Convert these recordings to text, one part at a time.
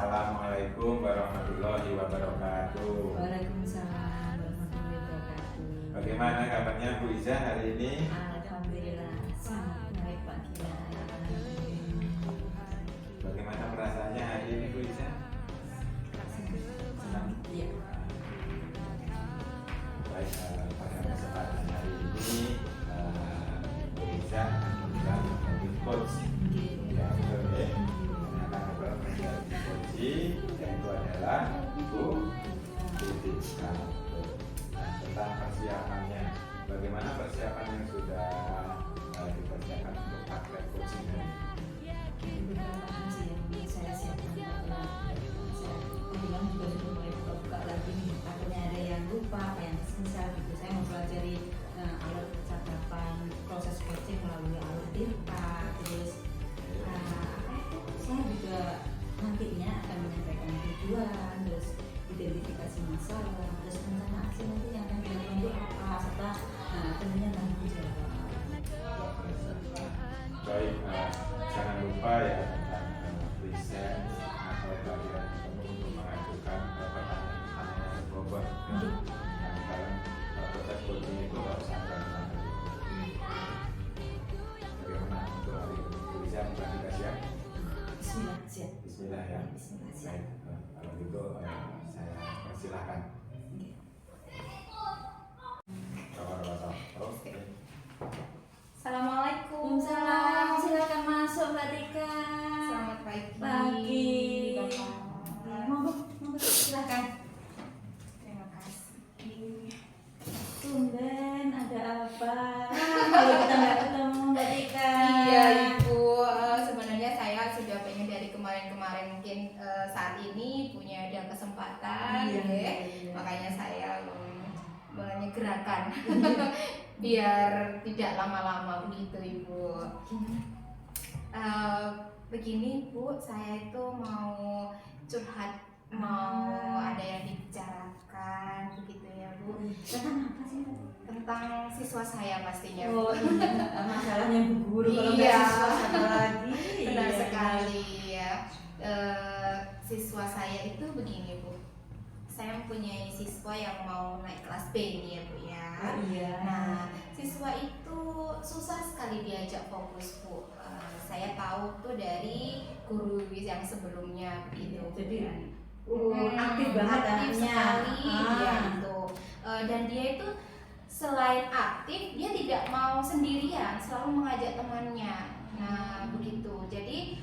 Assalamualaikum warahmatullahi wabarakatuh. Waalaikumsalam warahmatullahi wabarakatuh. Bagaimana kabarnya Bu Iza hari ini? Alhamdulillah sangat baik Pak Gila. Bagaimana perasaannya hari ini Bu Iza? Senang? Iya. Baik, pada kesempatan hari ini Bu Iza akan menjadi coach. Ya, betul ya. Akan menjadi coach yaitu adalah Bu Titika. Tentang persiapannya, bagaimana persiapan yang sudah dikerjakan untuk paket coaching ini? Beberapa hal sih yang saya siapkan adalah saya kebetulan juga sudah mulai buka lagi nih. Takutnya ada yang lupa, yang misal gitu. Saya mau pelajari alat percakapan, proses coaching melalui alat IRPA, terus saya juga nantinya akan menyampaikan tujuan, terus identifikasi masalah, terus rencana aksi nanti yang akan dilakukan itu apa, serta tentunya tanggung jawab. Baik, jangan lupa ya tentang present atau kalian untuk mengajukan pertanyaan-pertanyaan yang global. Yang dalam proses coaching itu harus ada bagaimana untuk hari ini bisa kita siap? Bismillah, siap. Bismillah ya. Bismillah, siap. Baik, kalau gitu saya persilahkan. Oke. Assalamualaikum. Waalaikumsalam, silakan masuk Mbak Tika. Selamat pagi. Pagi. Bapak. Monggo, silakan. Terima kasih. Tumben ada apa? Kalau kita nggak ketemu Mbak Tika. Iya Ibu, sebenarnya saya sudah pengen dari kemarin-kemarin, mungkin saat ini punya ada kesempatan, Iya, ya. iya. Makanya saya menyegerakan biar tidak lama-lama begitu Ibu. Begini Bu, saya itu mau curhat, mau ada yang dibicarakan begitu ya Bu. Tentang apa sih? Tentang siswa saya pastinya. Oh iya, masalahnya Bu Guru kalau nggak Iya. siswa satu lagi. Benar Iya. sekali ya. Siswa saya itu begini Bu, saya mempunyai siswa yang mau naik kelas B ini ya Bu ya. Oh iya. Nah, siswa itu susah sekali diajak fokus Bu. Saya tahu tuh dari guru yang sebelumnya begitu. Jadi, Hmm, aktif banget aktif anaknya. sekali dia itu. Dan dia itu selain aktif, dia tidak mau sendirian, selalu mengajak temannya. Nah begitu. Jadi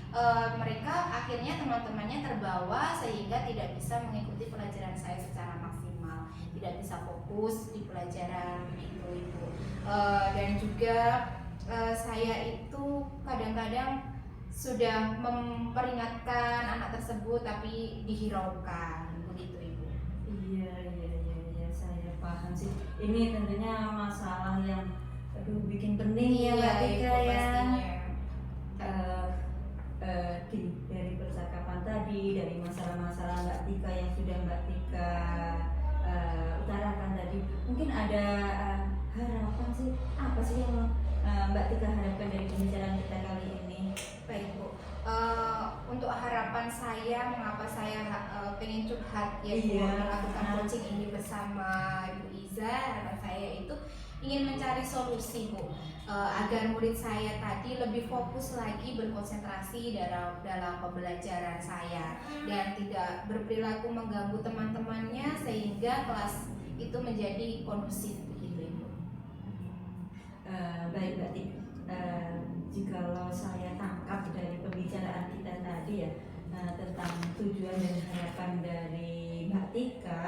mereka akhirnya teman-temannya terbawa sehingga tidak bisa mengikuti pelajaran saya secara maksimal, tidak bisa fokus di pelajaran itu Ibu. Dan juga saya itu kadang-kadang sudah memperingatkan anak tersebut tapi dihiraukan begitu Ibu. Iya, saya paham sih. Ini tentunya masalah yang bikin pening ya Mbak Tika Ibu, ya. pastinya. Dari percakapan tadi, dari masalah-masalah Mbak Tika yang sudah Mbak Tika utarakan tadi, mungkin ada harapan sih, apa sih yang Mbak Tika harapkan dari pembicaraan kita kali ini? Baik Bu, untuk harapan saya, mengapa saya pengen curhat ya Bu, Iya. melakukan coaching ini bersama Ibu Iza, harapan saya itu ingin mencari solusi Bu, agar murid saya tadi lebih fokus lagi berkonsentrasi dalam pembelajaran saya dan tidak berperilaku mengganggu teman-temannya sehingga kelas itu menjadi kondusif begitu Ibu. Baik Mbak Tika, jikalau saya tangkap dari pembicaraan kita tadi ya, tentang tujuan dan harapan dari Mbak Tika,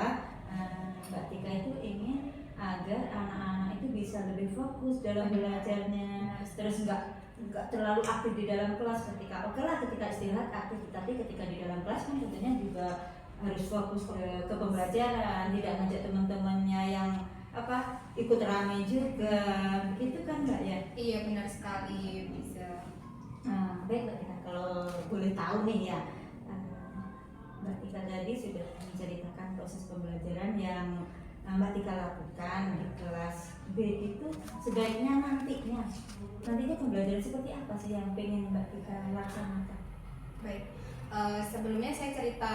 Mbak Tika itu ingin agar anak-anak itu bisa lebih fokus dalam belajarnya, terus nggak terlalu aktif di dalam kelas. Ketika ketika istirahat aktif, tapi ketika di dalam kelas kan tentunya juga harus fokus ke pembelajaran, tidak ngajak teman-temannya yang ikut rame juga, begitu kan Mbak ya? Iya benar sekali bisa. Baik Mbak Tika, kalau boleh tahu nih ya, Mbak Tika tadi sudah menceritakan proses pembelajaran yang Mbak Tika lakukan di kelas B itu. Sebaiknya nantinya pembelajaran seperti apa sih yang pengen Mbak Tika laksanakan? Baik, sebelumnya saya cerita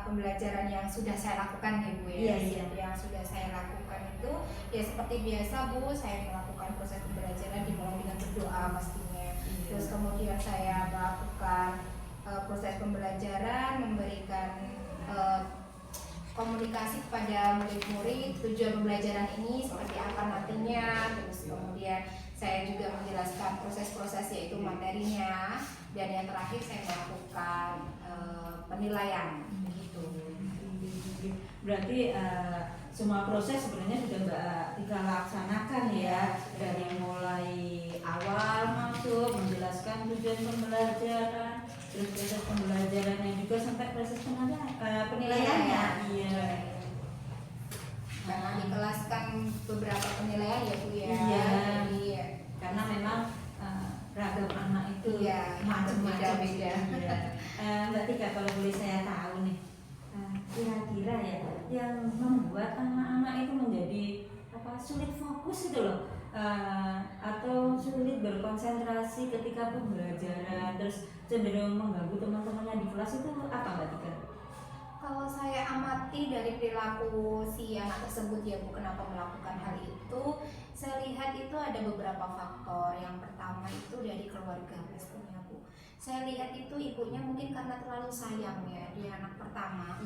pembelajaran yang sudah saya lakukan ya Bu ya. Iya. Yang sudah saya lakukan itu ya seperti biasa Bu, saya melakukan proses pembelajaran dimulai dengan berdoa pastinya. Terus kemudian saya melakukan proses pembelajaran, memberikan komunikasi kepada murid-murid tujuan pembelajaran ini seperti apa nantinya. Terus kemudian saya juga menjelaskan proses-proses yaitu materinya, dan yang terakhir saya melakukan penilaian begitu. Berarti semua proses sebenarnya sudah Mbak Tika laksanakan ya, dari mulai awal masuk menjelaskan tujuan pembelajaran, terus proses pembelajarannya juga sampai proses penilaiannya. Iya. Karena dikelaskan beberapa penilaian ya Bu ya. Iya. Jadi Karena memang ragam anak itu iya, macam-macam. beda-beda. Iya. Mbak Tika, kalau boleh saya tahu nih, kira-kira ya yang membuat anak-anak itu menjadi sulit fokus itu loh, atau sulit berkonsentrasi ketika pembelajaran, terus cenderung mengganggu teman-temannya di kelas, itu apa Mbak Tika? Kalau saya amati dari perilaku si anak tersebut ya Bu, kenapa melakukan hal itu, saya lihat itu ada beberapa faktor. Yang pertama itu dari keluarga pastinya Bu. Saya lihat itu ibunya mungkin karena terlalu sayang ya, dia anak pertama.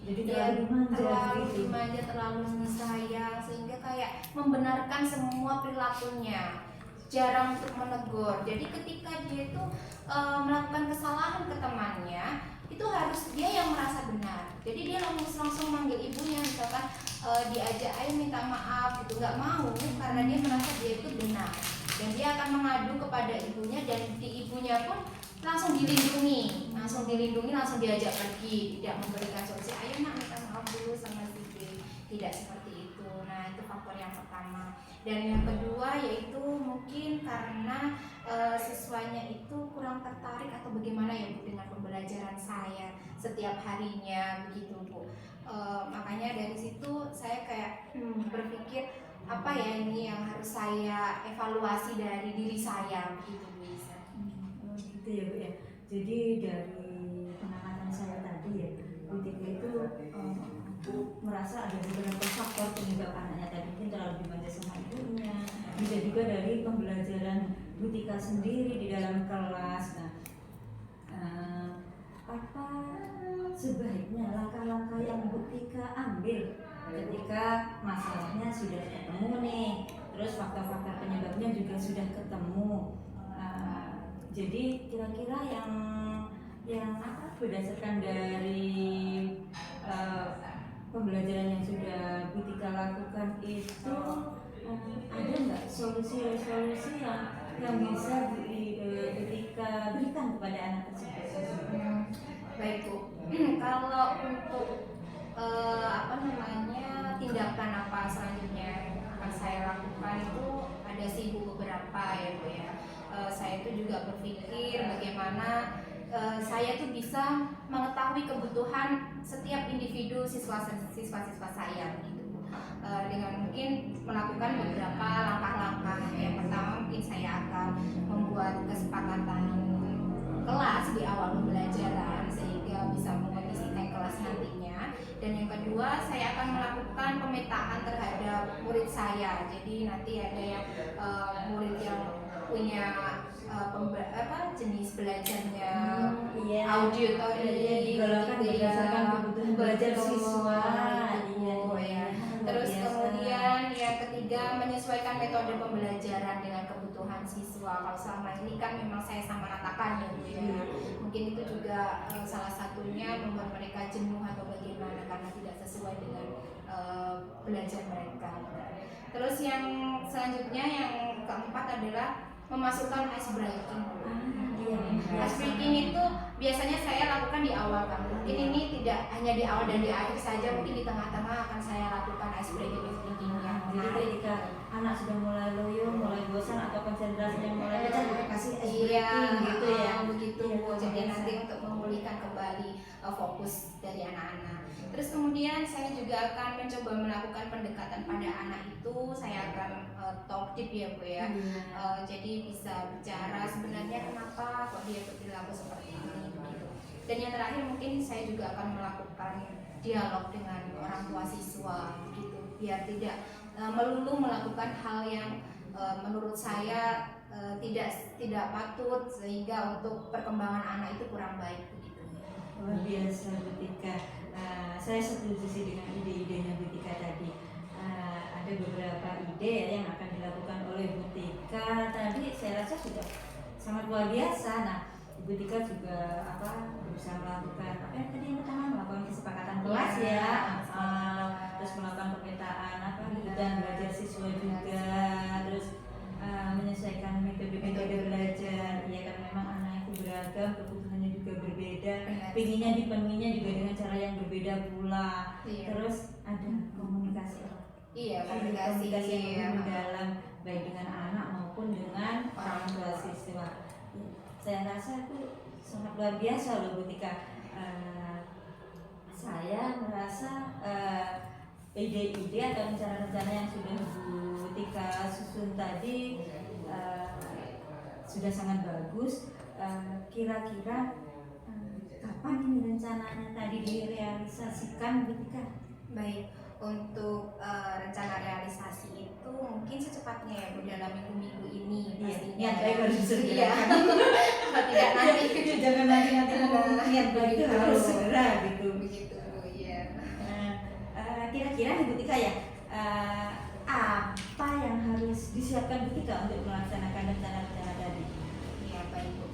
Jadi Dia terlalu terlalu dimanja, terlalu sayang, sehingga kayak membenarkan semua perilakunya, jarang untuk menegur. Jadi ketika dia itu melakukan kesalahan ke temannya, itu harus dia yang merasa benar. Jadi dia langsung manggil ibunya, misalkan diajak ayo minta maaf gitu, nggak mau karena dia merasa dia itu benar, dan dia akan mengadu kepada ibunya, dan di ibunya pun langsung dilindungi, langsung diajak pergi, tidak memberikan solusi. Ayo nak minta maaf dulu sama si B, tidak seperti itu. Nah itu faktor yang pertama. Dan yang kedua yaitu mungkin karena siswanya itu kurang tertarik atau bagaimana ya Bu dengan pembelajaran saya setiap harinya begitu Bu. Makanya dari situ saya kayak berpikir apa ya ini yang harus saya evaluasi dari diri saya begitu Bu Isa. Gitu ya Bu ya. Jadi dari pengamatan saya tadi ya, Bu Tika itu merasa ada beberapa faktor penyebab anaknya tadi, mungkin terlalu dimanja sama ibunya, bisa juga dari pembelajaran Bu Tika sendiri di dalam kelas. Nah, apa sebaiknya langkah-langkah yang Bu Tika ambil ketika masalahnya sudah ketemu nih, terus faktor-faktor penyebabnya juga sudah ketemu. Jadi kira-kira yang berdasarkan dari pembelajaran yang sudah Bu Tika lakukan itu, ada nggak solusi-solusi yang bisa Bu Tika berikan kepada anak tersebut? Baik Bu, kalau untuk tindakan apa selanjutnya yang akan saya lakukan itu ada sih Bu beberapa ya Bu ya. Saya itu juga berpikir bagaimana saya tuh bisa mengetahui kebutuhan setiap individu siswa-siswa saya gitu Bu. Dengan mungkin melakukan beberapa langkah-langkah. Yang pertama mungkin saya akan membuat kesepakatan kelas di awal pembelajaran sehingga bisa mengkondisikan kelas nantinya. Dan yang kedua, saya akan melakukan pemetaan terhadap murid saya. Jadi nanti ada yang murid yang punya jenis belajarnya auditory, digolongkan berdasarkan kebutuhan belajar siswa. Ya. Terus kemudian yang ketiga, menyesuaikan metode pembelajaran dengan kebutuhan siswa. Kalau selama ini kan memang saya samaratakan ya Bu ya. Mungkin itu juga salah satunya membuat mereka jenuh atau bagaimana karena tidak sesuai dengan belajar mereka. Terus yang selanjutnya yang keempat adalah memasukkan ice breaking. Ice breaking itu biasanya saya lakukan di awal kan. Mungkin ini tidak hanya di awal dan di akhir saja, mungkin di tengah-tengah akan saya lakukan ice breaking-nya. Jadi ketika anak sudah mulai loyo, mulai bosan atau konsentrasinya mulai pecah, kita kasih ice breaking gitu ya. Begitu Bu. Jadi nanti untuk memulihkan kembali fokus dari anak-anak. Terus kemudian saya juga akan mencoba melakukan pendekatan pada anak itu. Saya akan talk deep ya Bu ya. Jadi bisa bicara sebenarnya kenapa kok dia berperilaku seperti ini gitu. Dan yang terakhir mungkin saya juga akan melakukan dialog dengan orang tua siswa gitu, biar tidak melulu melakukan hal yang menurut saya tidak patut, sehingga untuk perkembangan anak itu kurang baik begitu. Luar biasa Bu Tika. Saya setuju sih dengan ide-idenya Bu Tika tadi. Ada beberapa ide ya yang akan dilakukan oleh Bu Tika tadi, saya rasa sudah sangat luar biasa. Nah, Bu Tika juga berusaha melakukan tadi yang pertama, melakukan kesepakatan kelas ya, terus melakukan pemetaan kebutuhan belajar siswa juga, terus menyesuaikan metode belajar. Ya, karena memang anak itu beragam, kebutuhannya juga berbeda, pinginnya dipenuhinya juga dengan cara yang berbeda pula. Terus ada komunikasi. Komunikasi yang mendalam baik dengan anak maupun dengan orang tua siswa. Saya rasa itu sangat luar biasa loh Bu Tika. Saya merasa ide-ide atau rencana-rencana yang sudah Bu Tika susun tadi sudah sangat bagus. Kira-kira kapan ini rencananya tadi direalisasikan Bu Tika? Baik, untuk rencana realisasi itu mungkin secepatnya ya Bu, dalam minggu-minggu ini pastinya. Niat baik harus disediakan. Tidak nanti. Jangan nanti ngomong niat baik itu harus segera gitu. Begitu, iya. Kira-kira nih Bu Tika ya, apa yang harus disiapkan Bu Tika untuk melaksanakan rencana-rencana tadi? Ya baik Bu.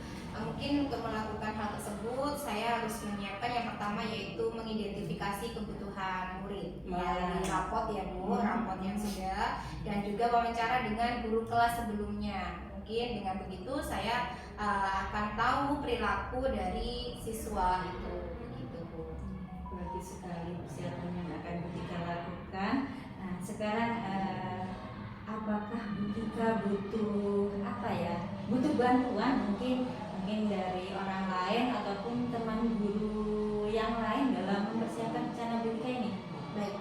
Mungkin untuk melakukan hal tersebut saya harus menyiapkan yang pertama yaitu mengidentifikasi kebutuhan murid melalui rapot ya Bu, rapot yang sudah, dan juga wawancara dengan guru kelas sebelumnya. Mungkin dengan begitu saya akan tahu perilaku dari siswa itu begitu Bu. Bagus sekali persiapan yang akan Bu Tika lakukan. Nah, sekarang apakah Bu Tika butuh butuh bantuan mungkin dari orang lain ataupun teman guru yang lain dalam mempersiapkan rencana Bu Tika ini? Baik,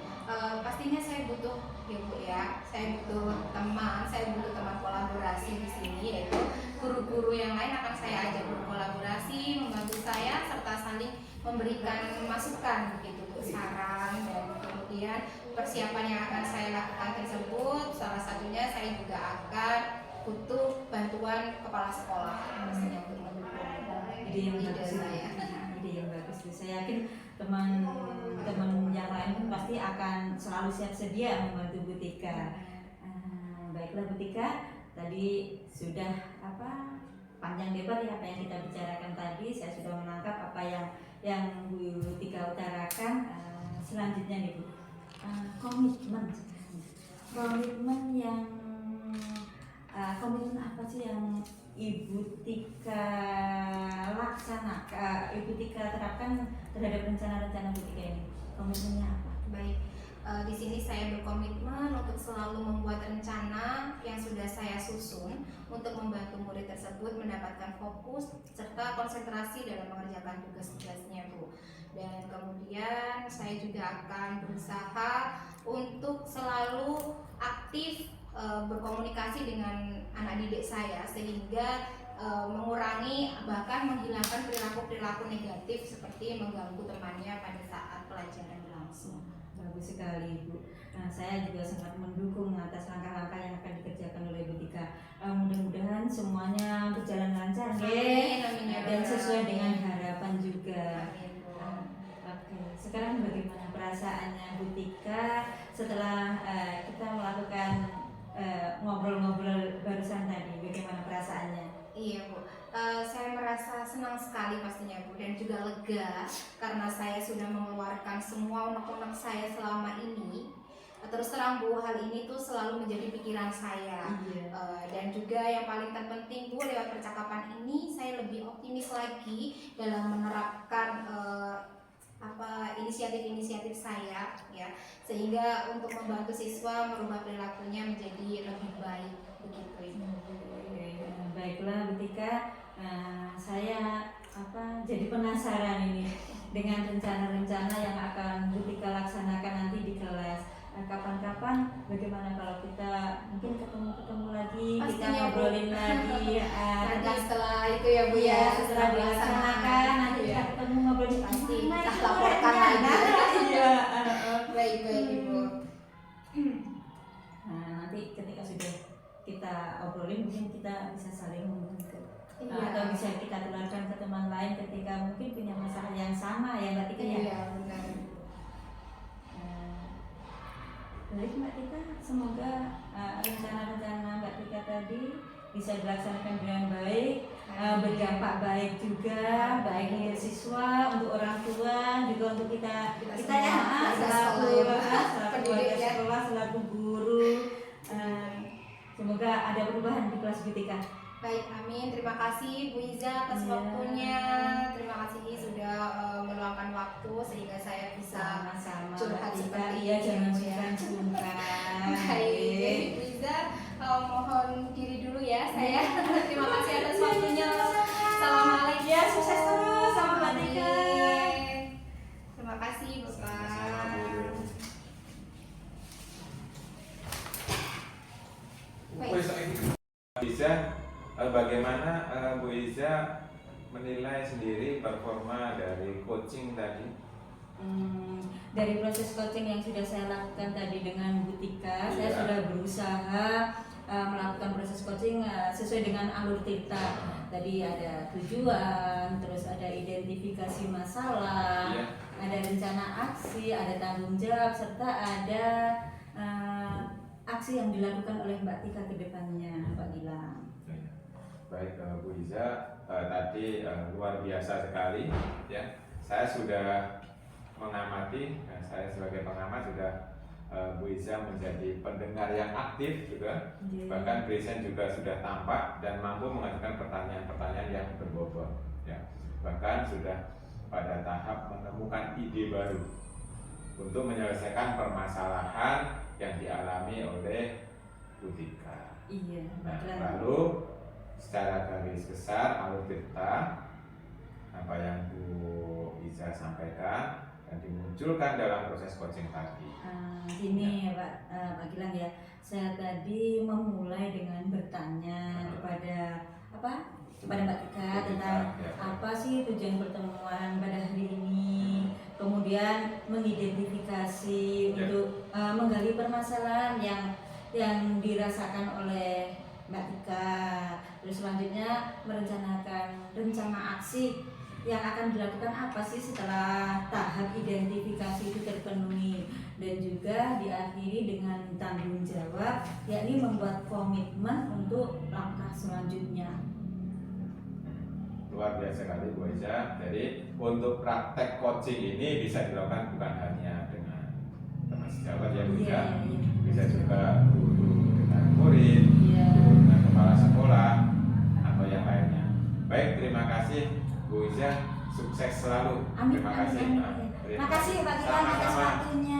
pastinya saya butuh ya Bu ya, saya butuh teman kolaborasi di sini, yaitu guru-guru yang lain akan saya ajak berkolaborasi, membantu saya serta saling memberikan masukan begitu Bu, saran, dan kemudian persiapan yang akan saya lakukan tersebut salah satunya saya juga akan butuh bantuan kepala sekolah pastinya untuk mendukung ide yang bagus saya. Ide yang bagus. Saya yakin teman-teman yang lain pun pasti akan selalu siap sedia membantu Bu Tika. Baiklah Bu Tika, tadi sudah panjang lebar ya apa yang kita bicarakan tadi. Saya sudah menangkap apa yang Bu Tika utarakan. Selanjutnya nih Bu, komitmen apa sih yang Ibu Tika terapkan terhadap rencana-rencana Bu Tika ini? Komitmennya apa? Baik, di sini saya berkomitmen untuk selalu membuat rencana yang sudah saya susun untuk membantu murid tersebut mendapatkan fokus serta konsentrasi dalam mengerjakan tugas-tugasnya Bu. Dan kemudian saya juga akan berusaha untuk selalu aktif berkomunikasi dengan anak didik saya sehingga mengurangi bahkan menghilangkan perilaku-perilaku negatif seperti mengganggu temannya pada saat pelajaran berlangsung. Bagus sekali Bu. Saya juga sangat mendukung atas langkah-langkah yang akan dikerjakan oleh Bu Tika. Mudah-mudahan semuanya berjalan lancar dan sesuai dengan harapan juga. Oke, sekarang bagaimana perasaannya Bu Tika setelah kita melakukan ngobrol-ngobrol barusan tadi? Bagaimana perasaannya? Iya Bu, saya merasa senang sekali pastinya Bu, dan juga lega karena saya sudah mengeluarkan semua unek-unek saya selama ini. Terus terang Bu, hal ini tuh selalu menjadi pikiran saya. Dan juga yang paling terpenting Bu, lewat percakapan ini saya lebih optimis lagi dalam menerapkan inisiatif-inisiatif saya ya, sehingga untuk membantu siswa merubah perilakunya menjadi lebih baik begitu Ibu. Baiklah Bu Tika, saya jadi penasaran ini dengan rencana-rencana yang akan Bu Tika laksanakan nanti di kelas. Kapan-kapan bagaimana kalau kita mungkin ketemu lagi, pastinya, kita ngobrolin lagi nanti setelah itu ya Bu ya, setelah dilaksanakan nanti kita ketemu mereka mungkin punya masalah yang sama ya Mbak Tika ya. Iya, benar. Baik Mbak Tika, semoga rencana-rencana Mbak Tika tadi bisa dilaksanakan dengan baik, berdampak baik juga, baik untuk siswa, untuk orang tua, juga untuk kita ya, selaku keluarga sekolah, selaku guru. Semoga ada perubahan di kelas BTK. Baik, amin. Terima kasih Bu Iza atas Iya. waktunya. Terima kasih sudah meluangkan waktu sehingga saya bisa Sama-sama curhat Mbak Tika. seperti Iya, ini, jangan Bu, ya. sungkan-sungkan. Baik, Bu Iza, mohon diri dulu ya saya. Terima kasih atas waktunya. Assalamualaikum. Ya, sukses terus sama Mbak Tika. Amin. Terima kasih Bapak. Baik. Bu Iza, bagaimana Bu Iza menilai sendiri performa dari coaching tadi? Dari proses coaching yang sudah saya lakukan tadi dengan Bu Tika, saya Iya. sudah berusaha melakukan proses coaching sesuai dengan alur Tirta. Tadi ada tujuan, terus ada identifikasi masalah, Iya. ada rencana aksi, ada tanggung jawab, serta ada aksi yang dilakukan oleh Mbak Tika ke depannya, Pak Gilang. Baik Bu Iza, tadi luar biasa sekali ya. Saya sudah mengamati, saya sebagai pengamat sudah Bu Iza menjadi pendengar yang aktif juga. Bahkan present juga sudah tampak dan mampu mengajukan pertanyaan-pertanyaan yang berbobot ya. Bahkan sudah pada tahap menemukan ide baru untuk menyelesaikan permasalahan yang dialami oleh Bu Tika. Iya, Nah, Gilang. lalu secara garis besar alur Tirta apa yang Bu Iza sampaikan dan dimunculkan dalam proses coaching tadi. Gini ya Pak Gilang ya, saya tadi memulai dengan bertanya kepada Mbak Tika tentang apa sih tujuan pertemuan pada hari ini, kemudian mengidentifikasi untuk menggali permasalahan yang dirasakan oleh Mbak Tika, terus selanjutnya merencanakan rencana aksi yang akan dilakukan apa sih setelah tahap identifikasi itu terpenuhi, dan juga diakhiri dengan tanggung jawab, yakni membuat komitmen untuk langkah selanjutnya. Luar biasa sekali Bu Iza. Jadi untuk praktek coaching ini bisa dilakukan bukan hanya dengan teman sejawat ya Bu Iza, bisa juga guru dengan murid, guru dengan kepala sekolah atau yang lainnya. Baik, terima kasih Bu Iza, sukses selalu. Amin, Terima kasih. amin. Terima kasih Pak Gilang atas Sama-sama. waktunya.